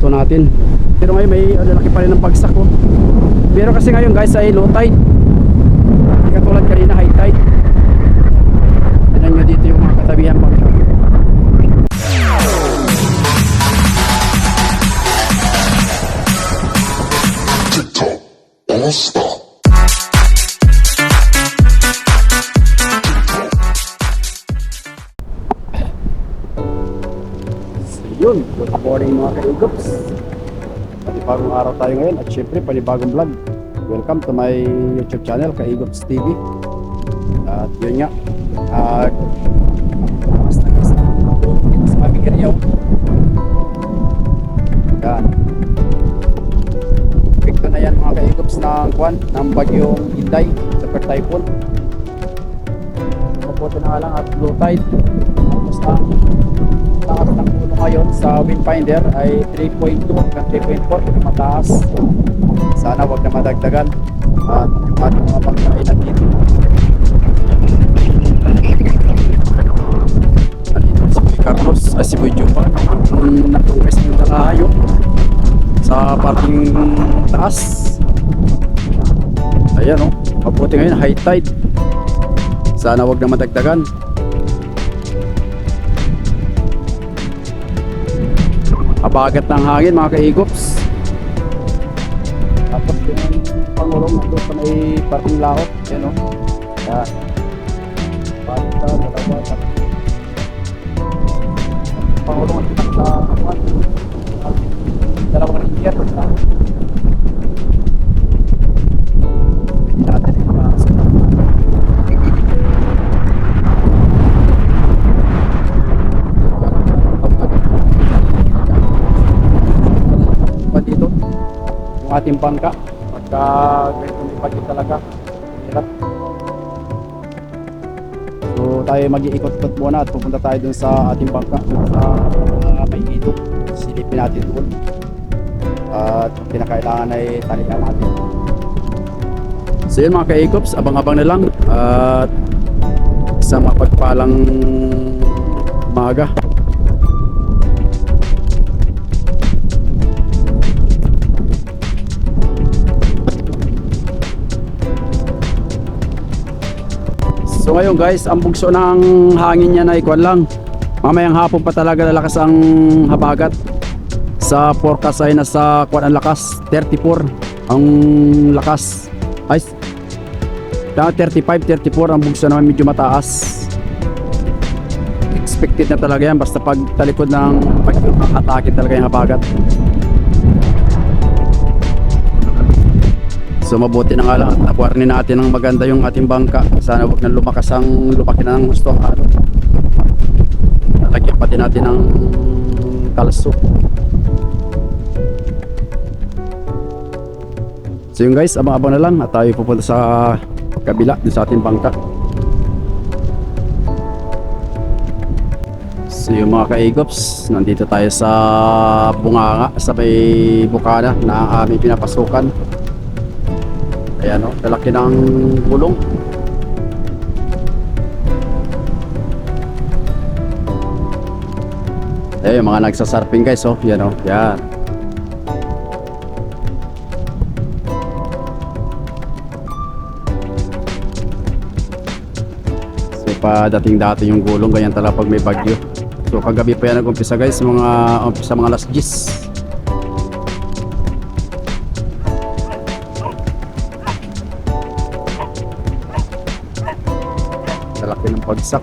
po natin. Pero ngayon may lalaki pa rin ng bagsak ko. Pero kasi ngayon guys ay low tide. Hindi katulad kanina high tide. Tignan nyo dito yung mga katabihan bangka. TikTok All Star. Yun, good morning mga ka-Eagops. Panibagong araw tayo ngayon at syempre panibagong vlog. Welcome to my YouTube channel, ka-Eagops TV. At yun nga, mas mabing area. Yan. Epekto na yan mga ka-Eagops ng bagyong Inday, super typhoon. Mabuti na nga lang at low tide. Tapos na taas ng puno ngayon sa windfinder ay 3.2 hanggang 3.4, yung mataas. Sana wag na madagdagan at yung ating mga pagkainan dito. Nandito si Boy Carlos, si Boy Jumpa, natungkis ng dalahayo sa parking taas. Ayan o, mabuti ngayon high tide. Sana wag na madagdagan. Abagat ng hangin mga ka-Eagops. Tapos yung pangulong nandun sa may parking laot. Yan o. Kaya bakit ka dalawa tapos pangulong nandun sa dalawang ringgit. Hindi natin ipasok. Dito yung ating bangka pagka ganito may bagyo talaga hirap. So tayo mag-iikot-ikot muna at pupunta tayo dun sa ating bangka sa may ilog. Silipin natin doon at kinakailangan ay talian natin. So yun mga ka-Eagops, abang-abang na lang at sa mapagpalang umaga. So ngayon guys, ang bugso ng hangin niya na ikuan lang. Mamayang hapon pa talaga lalakas ang habagat. Sa forecast ay nasa kuan ang lakas, 34 ang lakas. Ay 35, 34 ang bugso naman medyo mataas. Expected na talaga yan basta pag talikod ng pag-atake talaga yung habagat. So mabuti na nga lang at nakuwarnin natin ng maganda yung ating bangka. Sana wag nang lumaki na ng gusto. Nalagyan pati natin ng kalso. So yun guys, abang-abang na lang at tayo pupunta sa kabila dun sa ating bangka. So yung mga ka-Eagops, nandito tayo sa bunganga sa may bukana na aming pinapasukan. Ayan o, lalaki ng gulong. Ayan yung mga nagsasarping guys o. Yan o, yan. So padating dati yung gulong, ganyan talaga pag may bagyo. So kagabi pa yan nag-umpisa guys, umpisa mga alas 10. Laki ng pagsak.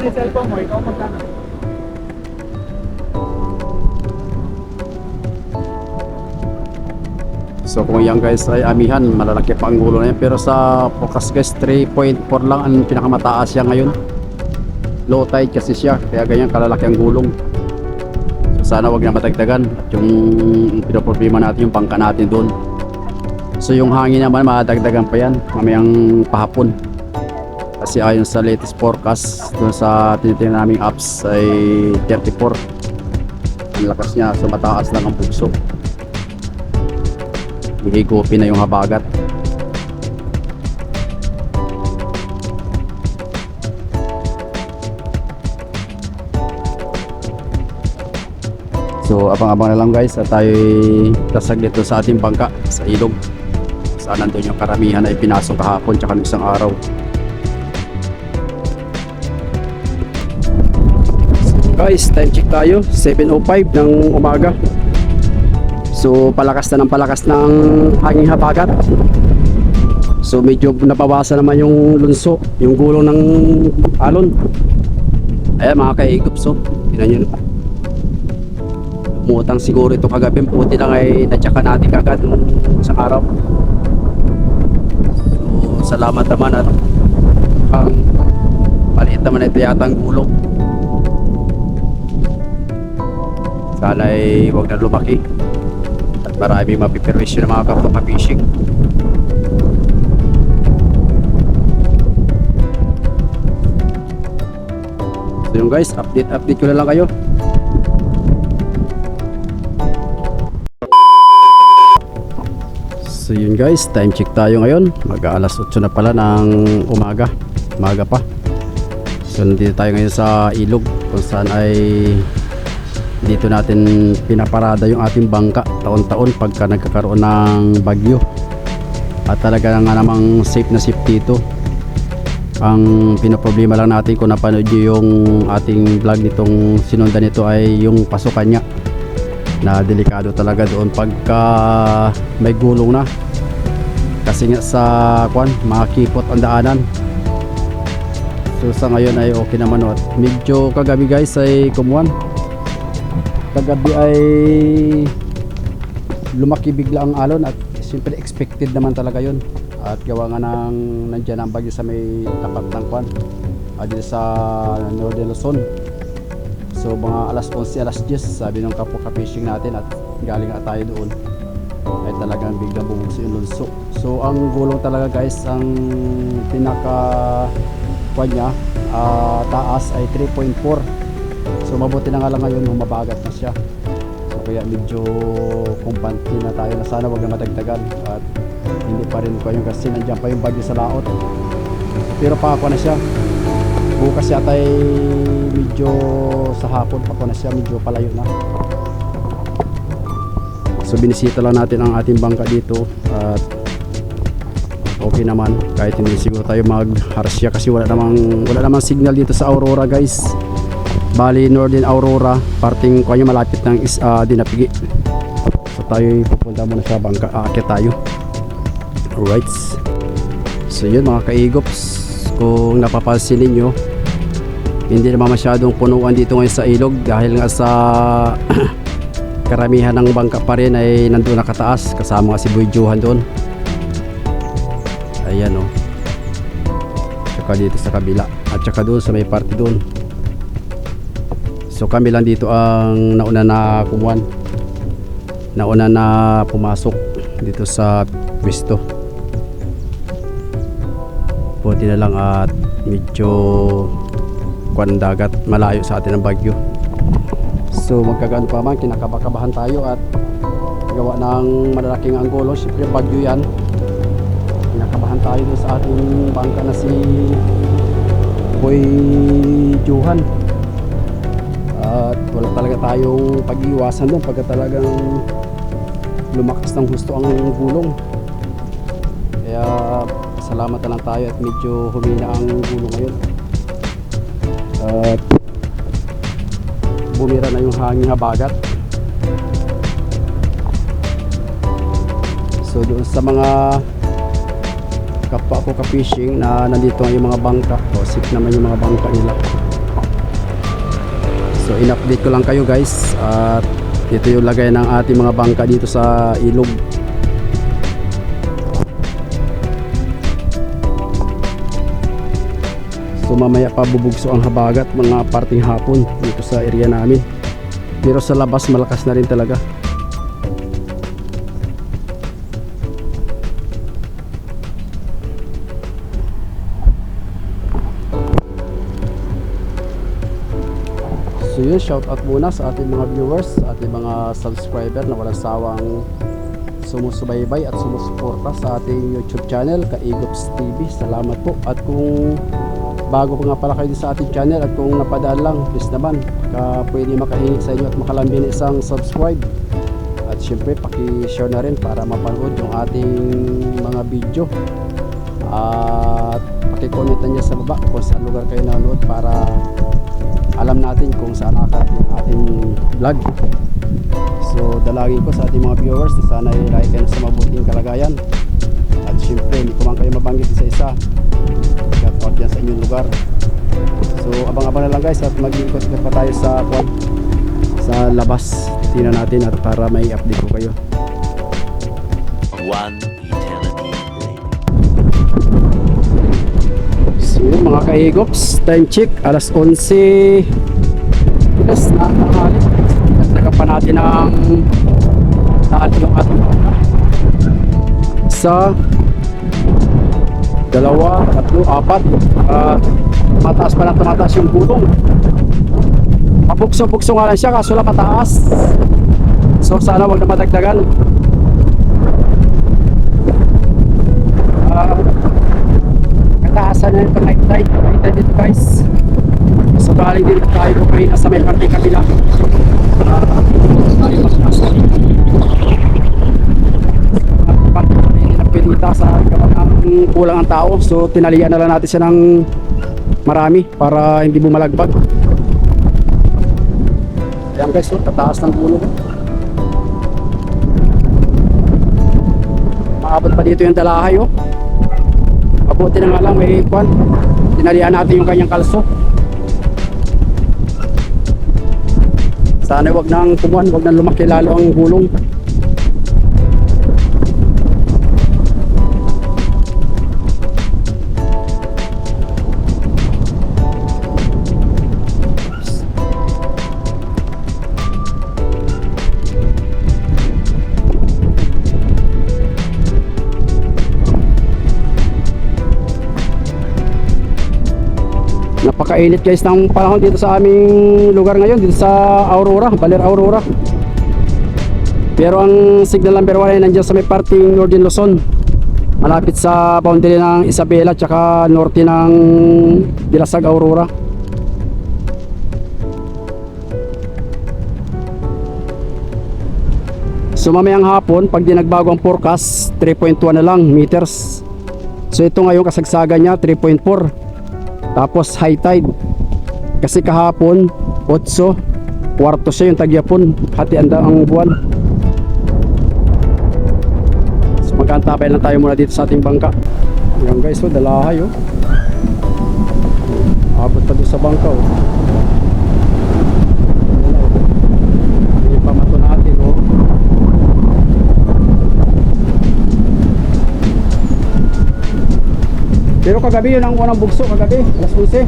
Yung cellphone mo, ikaw magkano? So kung yan guys ay amihan, malalaki pa ang gulo na yan. Pero sa focus guys, 3.4 lang ang pinakamataas siya ngayon. Low tide kasi siya, kaya ganyan kalalaki ang gulong. So sana wag na matagdagan. At yung pinoproblema natin yung bangka natin doon. So yung hangin naman madagdagan pa yan mamayang pahapon. Kasi ayon sa latest forecast doon sa tinitingnan naming apps ay 34 ang lakas niya, so mataas lang ang pugso. Hihigupin na yung habagat. So abang-abang na lang guys at tayo'y tasag dito sa ating bangka sa ilog. Saan nandun yung karamihan ay pinasok kahapon tsaka ng isang araw. Guys, time check tayo, 7:05 ng umaga. So palakas na ng hanging habagat. So medyo nabawasan naman yung lunso, yung gulong ng alon. Ayan mga kaigop, so tingnan nyo. Umutang siguro ito kagabi, puti lang ay natsaka natin kagad nung isang araw. So salamat naman at ang maliit naman ito yata ang gulong. Sana ay huwag na lumaki at maraming mapiperwisyo ng mga kapapapishing. So yun guys, update ko na lang kayo. So yun guys, time check tayo ngayon. Mag-aalas 8 na pala ng umaga pa. So nandito tayo ngayon sa ilog kung saan ay dito natin pinaparada yung ating bangka taon-taon pagka nagkakaroon ng bagyo. At talaga nga namang safe na safe dito. Ang pinoproblema lang natin kung napanood nyo yung ating vlog nitong sinundan nito ay yung pasukan niya, na delikado talaga doon pagka may gulong na. Kasi nga sa makikipot ang daanan. So sa ngayon ay okay naman. At medyo kagabi guys ay kumuwan. Kagabi ay lumaki bigla ang alon at siyempre expected naman talaga yun. At gawa nga ng nandyan ang bagyo sa may tapat ng dito sa Northern Luzon. So mga alas 11, alas 10 sabi ng kapwa-fishing natin at galing nga tayo doon ay talagang biglang bubugso yung lunso. So ang gulong talaga guys, ang pinaka niya taas ay 3.4. So mabuti na nga lang ngayon mabagat na siya. So kaya medyo kumpante na tayo na sana wag na matagtagan at hindi pa rin ko yung kasi nandiyan pa yung bagyo sa laot. Pero pa ako na siya. Bukas yata ay medyo sa hapon pa ako na siya, medyo palayo na. So binisita lang natin ang ating bangka dito at okay naman kahit hindi siguro tayo mag-harsya kasi wala namang signal dito sa Aurora guys. Bali Northern Aurora, parting kanya malapit ng Dinapigi. So tayo pupunta muna sa bangka, aakyat tayo. Alright. So yun mga kaigops, kung napapansin ninyo, hindi naman masyadong punuan dito ngayon sa ilog dahil nga sa karamihan ng bangka pa rin ay nandun nakataas, kasama nga si Boy Johan doon. Ayan o. Tsaka dito sa kabila at tsaka doon sa may party doon. So kami lang dito ang nauna na kumuhan, nauna na pumasok dito sa pwesto. Buti na lang at medyo dagat, malayo sa atin ang bagyo. So magkagaano pa man, kinakabakabahan tayo at gawa ng malalaking anggulo. Siyempre bagyo yan, kinakabahan tayo sa ating bangka na si Boy Johan. At wala talaga tayong pag-iwasan doon pagka talagang lumakas ng husto ang gulong. Kaya salamat na lang tayo at medyo humina ang gulong ngayon. At bumira na yung hangin habagat. So doon sa mga kapwa ko ka-fishing na nandito yung mga bangka, safe naman yung mga bangka nila. So in-update ko lang kayo guys at ito yung lagay ng ating mga bangka dito sa ilog. So mamaya pa bubugso ang habagat mga parting hapon dito sa area namin. Pero sa labas malakas na rin talaga. So yun, shout out muna sa ating mga viewers, sa ating mga subscriber na walang sawang sumusubaybay at sumusuporta sa ating YouTube channel, Kaigups TV. Salamat po. At kung bago pa nga pala kayo sa ating channel at kung napadaan lang, please naman pwede makahingi sa inyo at makalambing isang subscribe. At syempre paki-share na rin para mapanood yung ating mga video. At paki-comment na niya sa baba kung saan lugar kayo nanonood para alam natin kung saan nakarating ang ating vlog. So dalangin ko sa ating mga viewers na sana ay lagi kayo sa mabuting kalagayan. At syempre hindi ko man kayo mabanggit isa-isa. Shout out yan sa inyong lugar. So abang-abang na lang guys at mag-iikot pa tayo sa labas. Tingnan natin at para may update ko kayo. One eternity later. So yun, mga kahigops, time check alas 11. Yes, nakakahalik. Nagtaga pa natin ang saan yung ating sa 2, 3, 4 mataas pa lang tumataas yung gulong. Pabukso-bukso nga lang siya kaso lang mataas. So sana wag na madagdagan. Kataasan na ito night tide dito guys. So galing din tayo kumain sa may parte kabila. Pinita sa kulang ang tao, so tinalian na lang natin siya ng marami para hindi bumalagbag. Ayan guys, so tataas ng gulong. Maabot pa dito yung dalahay oh. Mabuti na nga lang may kwan, tinalian natin yung kanyang kalso. Sana wag nang kumuan, wag nang lumaki lalo ang gulong. Napakainit guys ng panahon dito sa aming lugar ngayon, dito sa Aurora, Baler Aurora. Pero ang signal number 1 ay nandiyan sa may parting Northern Luzon, malapit sa boundary ng Isabela tsaka norte ng Dilasag, Aurora. So mamayang hapon pag di nagbago ang forecast, 3.1 na lang meters. So ito ngayon kasagsagan niya 3.4. Tapos high tide kasi kahapon 8 kwarto siya yung tagyapon, hati anda ang buwan. So magkaantabay lang tayo muna dito sa ating bangka. Ayan guys, so dalahay oh. Abot pa doon sa bangka oh. Yung pamato natin oh. Pero kagabi yun ang unang bugso, kagabi alas 11,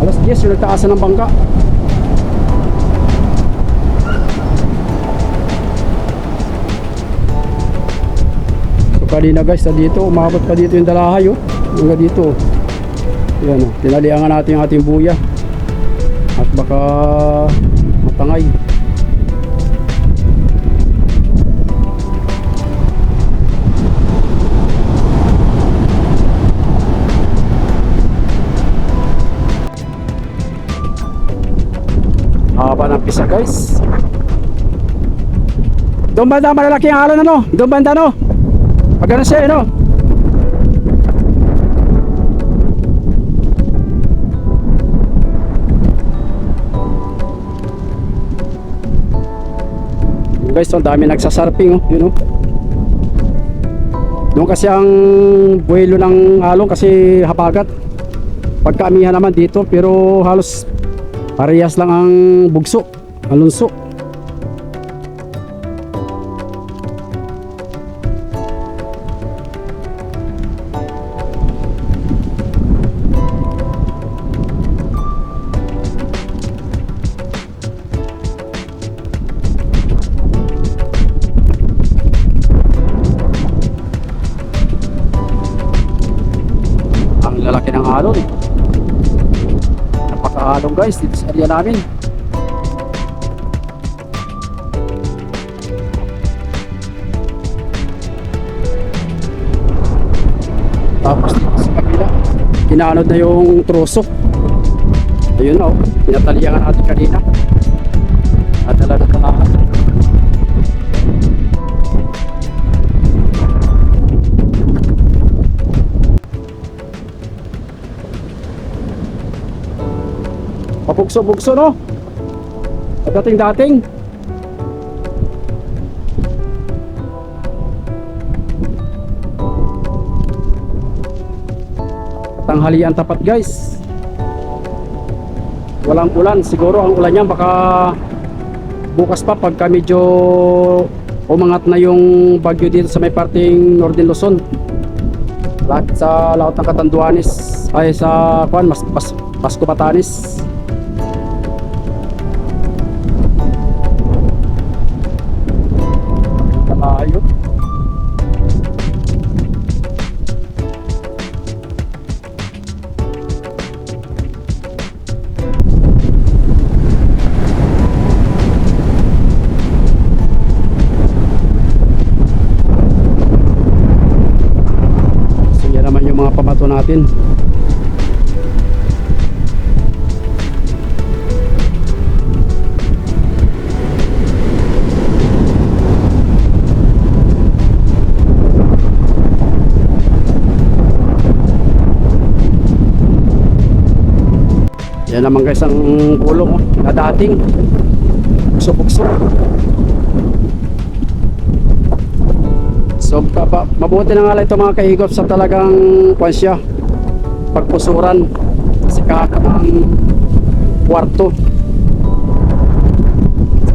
alas 10 yung nagtaasan ng bangka. So kanina guys, dito umabot pa dito yung dalahay oh. Hanggang dito yan oh, tinaliangan natin yung ating buya at baka matangay. Haba ng pisa guys. Doon banda malalaki ang alon ano. Doon banda no. Pag ano siya no. Guys, so dami nagsasarping oh, yun oh. Doon kasi ang buwelo ng alon kasi habagat. Pagkaamihan naman dito pero halos parehas lang ang bugso, alunso. alon. Napaka-alon guys dito sa area namin. Tapos dito sa kabila, inaanod na yung troso. Ayun na, oh, pinatalihan natin kanina. At talaga kalahat. Pabugso-bugso, no? Dating-dating. Tanghalian tapat guys. Walang ulan. Siguro ang ulan niyan baka bukas pa pagka medyo umangat na yung bagyo dito sa may parting Northern Luzon. Lapit sa laot ng Catanduanes ay sa kuan Pasko Batanes. Malayo. So yan naman yung mga pamato natin. Yan naman guys ang gulong na dating bukso-bukso. So mabuti na nga lang ito mga kaigop sa talagang pansya pagpusuran kasi kakabang kwarto.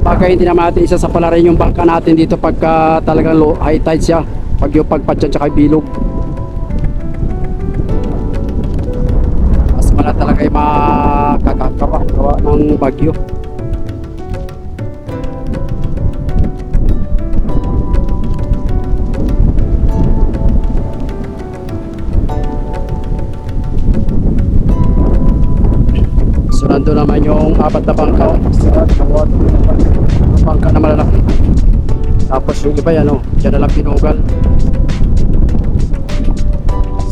Bagay hindi naman natin isa sa pala rin yung bangka natin dito pagka talagang low high tide siya pag yung pagpatsa tsaka bilog. Wala talaga yung makakagawa ng bagyo. So nandun naman yung apat na bangka sa bangka na malalaki. Tapos yung iba yan o, dyan na lang pinugal.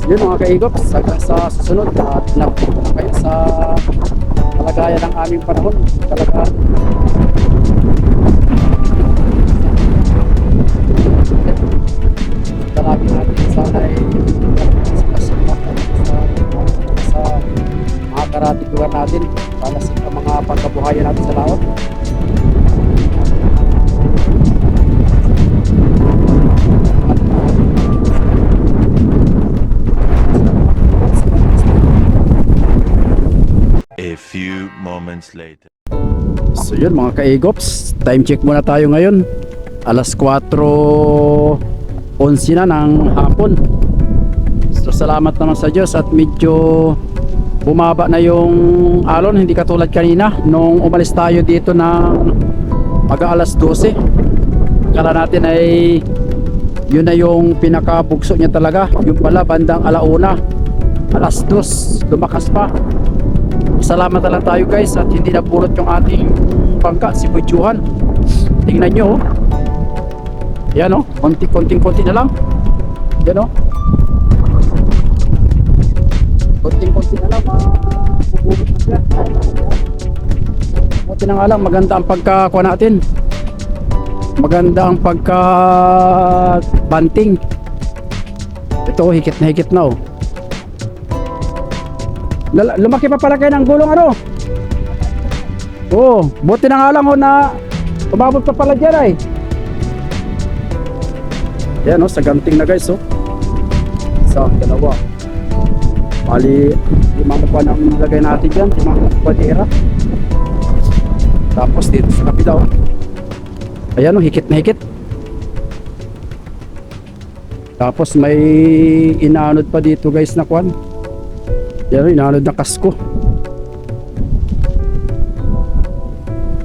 Yun mga kaigops, hanggang sa susunod at napunta na kayo sa kalagayan ng aming panahon. Talaga talagin natin sana ay sa mga karating lugar natin para sa mga pagkabuhayan natin sa laot. A few moments later. So yun mga kaigops, time check muna tayo ngayon. Alas 4:11 na ng hapon. So salamat naman sa Diyos at medyo bumaba na yung alon, hindi katulad kanina nung umalis tayo dito na mag-alas 12. Akala natin ay yun na yung pinakabugso niya talaga. Yung pala bandang alauna, alas 2, lumakas pa. Salamat na lang tayo guys at hindi napulot yung ating bangka, si Bujuhan. Tingnan nyo, oh. Yan o, konti na lang. Yan o, konti na lang, mapupulot na siya. Buti na nga lang, maganda ang pagkakuha natin. Maganda ang pagka-banting. Ito, hikit na oh. Lumaki pa pala kayo ng gulong ano. Oh, buti na nga lang oh na umabot pa pala dyan ay. Yan oh, sa ganting na guys oh. Isa, dalawa. Bali, limang pa nang nilagay natin dyan, limang padera. Tapos dito sa kapila oh. Ayan oh, hikit na hikit. Tapos may inaanod pa dito guys na kwan. Yan o, inaanod na kasko.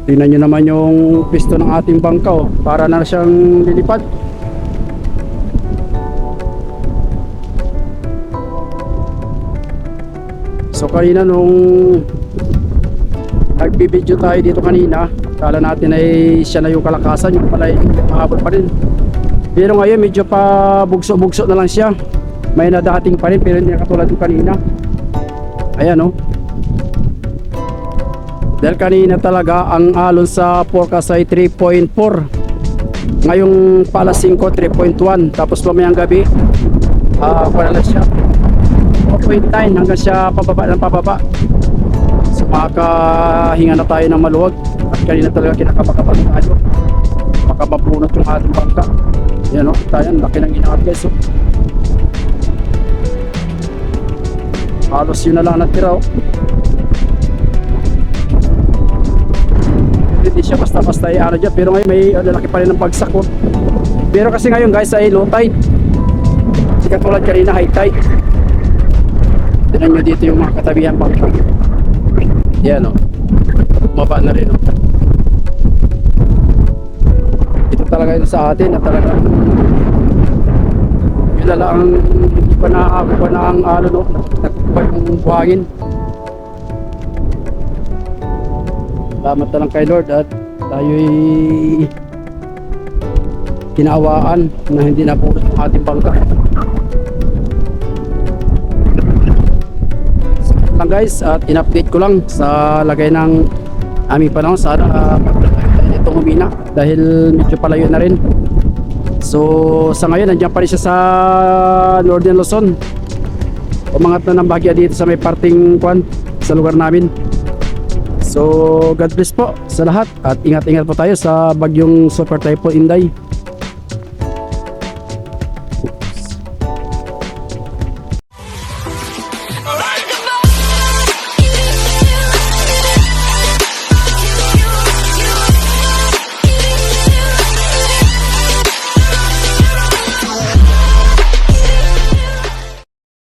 Tingnan nyo naman yung pisto ng ating bangka oh. Para na siyang lilipad. So kanina nung nagbibideo tayo dito kanina, kala natin ay siya na yung kalakasan, yung pala ay mahabol pa rin. Pero ngayon medyo pa bugso-bugso na lang siya. May nadating pa rin pero hindi na katulad yung kanina. Ayan, oh. Dahil kanina talaga ang alon sa forecast ay 3.4. Ngayong pala 5, 3.1. Tapos mamayang gabi, wala lang siya 4.9 hanggang siya pababa ng pababa. So makakahinga na tayo ng maluwag. At kanina talaga kinakabakabag tayo. Baka mabunot yung ating bangka. Yan, oh, tayo, laki ng inangat guys, oh. Halos yun na lang natira, oh. Hindi siya basta-basta ano dyan, pero ngayon may lalaki pa rin ng bagsak, oh. Pero kasi ngayon guys ay low tide, hindi katulad kanina high tide. Tignan nyo dito yung mga katabihan bangka. Yan, oh. Bumaba na rin, oh. Ito talaga ito sa atin na talaga yun na lang, hindi pa nakakakuha na ang alo, no? Nagkukuha yung buhangin. Salamat na lang kay Lord at tayo'y kinawaan na hindi napulot ng ating bangka. So lang guys, at in-update ko lang sa lagay ng aming panahon. Sana ito humina dahil medyo palayo na rin. So sa ngayon nandiyan pa rin siya sa Northern Luzon. Umangat na ng bagya dito sa may parting kwan sa lugar namin. So God bless po sa lahat at ingat-ingat po tayo sa bagyong Super Typhoon Inday.